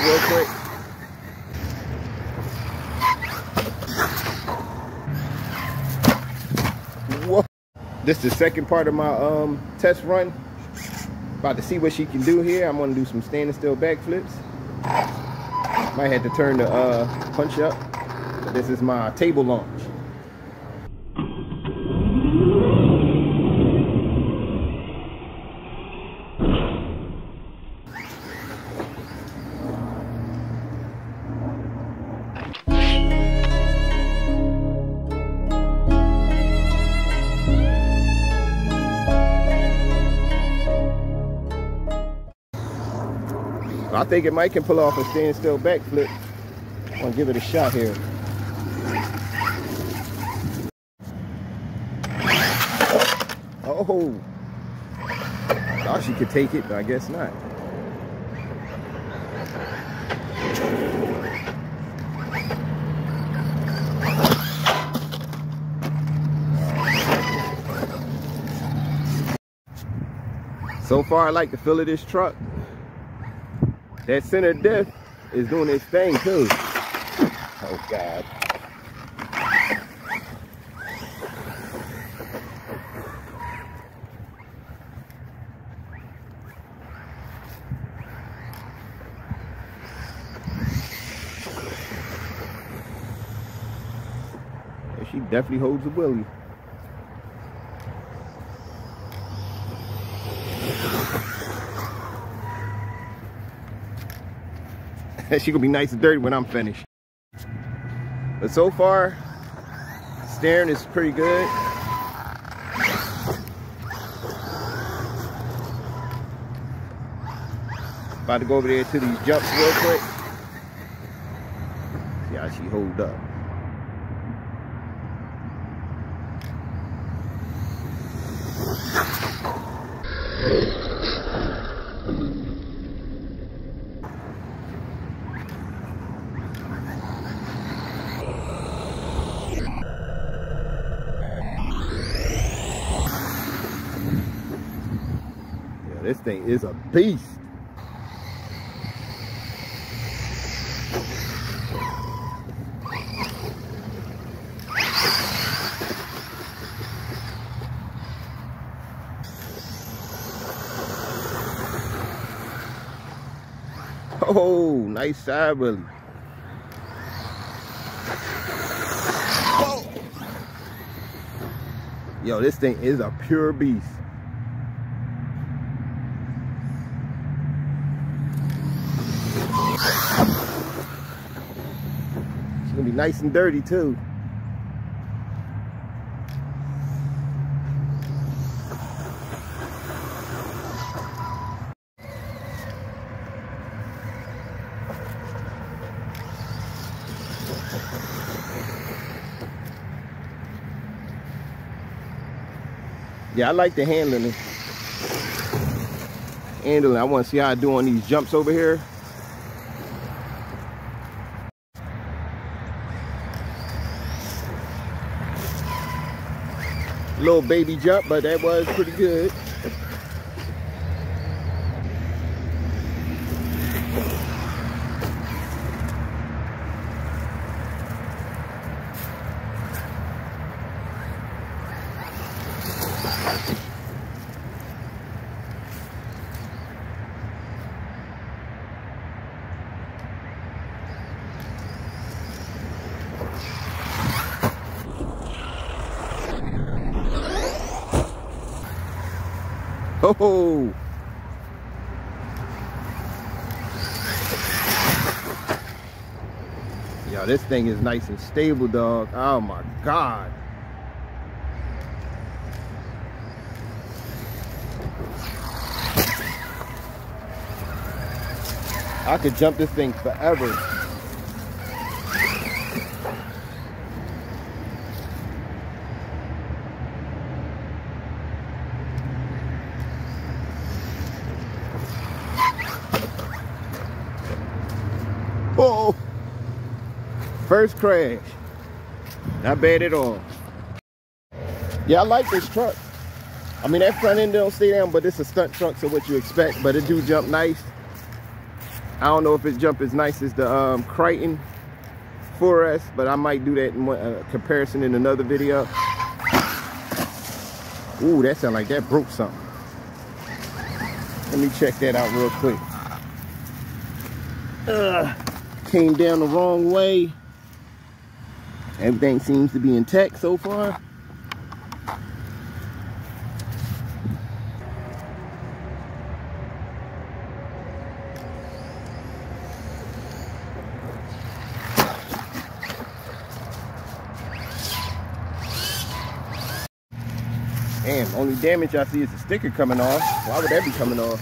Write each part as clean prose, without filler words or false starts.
Real quick. Whoa. This is the second part of my test run. About to see what she can do here. I'm gonna do some standing still backflips. Might have to turn the punch up. But this is my table launch. I think it might can pull off a standing still backflip. I'm gonna give it a shot here. Oh, thought she could take it, but I guess not. So far, I like the feel of this truck. That center diff is doing its thing too. Oh God. Yeah, she definitely holds the wheelie. She gonna be nice and dirty when I'm finished. But so far, steering is pretty good. About to go over there to these jumps real quick. See how she hold up. This thing is a beast. Oh, nice side wheelie. Oh. Yo, this thing is a pure beast. It's gonna be nice and dirty too. Yeah, I like the handling. I want to see how I do on these jumps over here. Little baby jump, but that was pretty good. Oh, yo, this thing is nice and stable, dog. Oh my God. I could jump this thing forever. Oh, first crash. Not bad at all. Yeah, I like this truck. I mean, that front end don't stay down, but it's a stunt truck, so what you expect. But it do jump nice. I don't know if it jump as nice as the Crichton 4S, but I might do that in comparison in another video. Ooh, that sound like that broke something. Let me check that out real quick. Came down the wrong way. Everything seems to be intact so far. Damn, only damage I see is the sticker coming off. Why would that be coming off?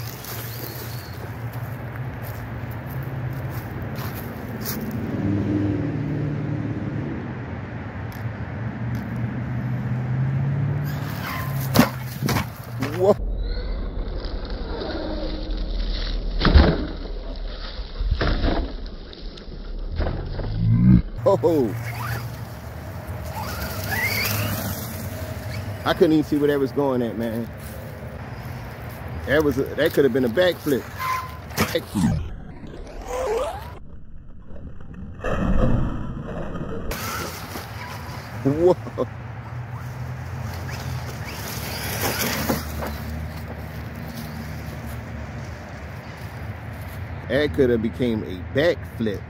Whoa. Oh. I couldn't even see where that was going at, man. That could have been a backflip. Whoa. That could have became a backflip.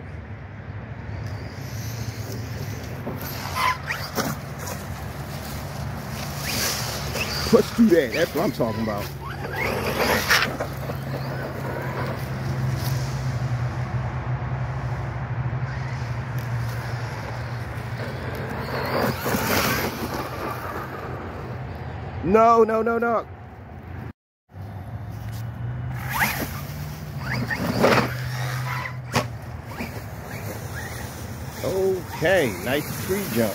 Push through that. That's what I'm talking about. No, no, no, no. Okay, nice tree jump.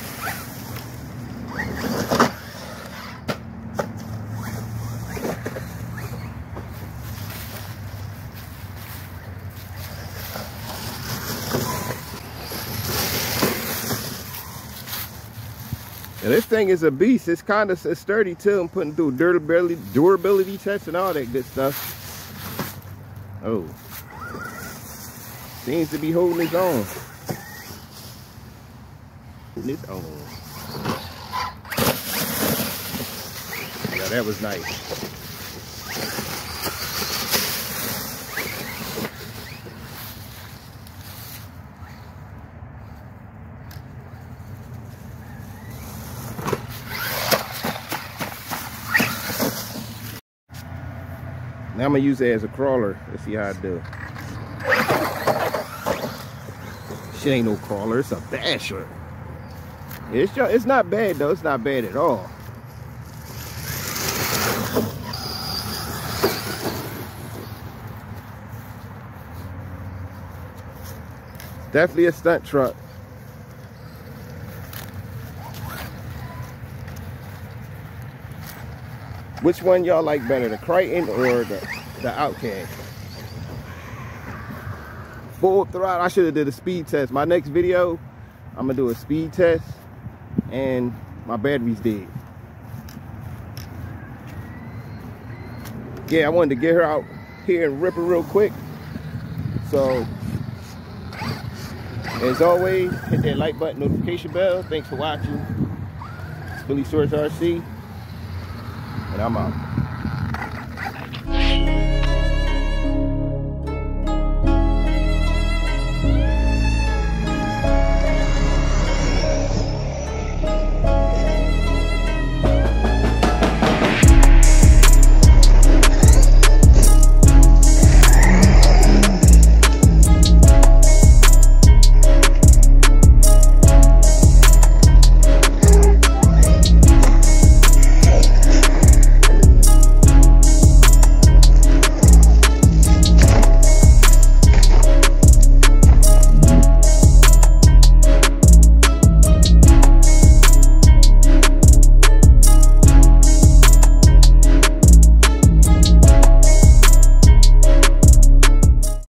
Now this thing is a beast. It's kind of sturdy too. I'm putting through durability tests and all that good stuff. Oh, seems to be holding its own. Its own. Yeah, that was nice. Now I'm gonna use it as a crawler. Let's see how I do. Shit ain't no crawler, it's a basher. It's not bad though, it's not bad at all. Definitely a stunt truck. Which one y'all like better, the Crichton or the Outcast? Full throttle. I should have did a speed test. My next video, I'm gonna do a speed test, and my battery's dead. Yeah, I wanted to get her out here and rip her real quick. So, as always, hit that like button, notification bell. Thanks for watching. It's Phillyswords RC. And I'm out.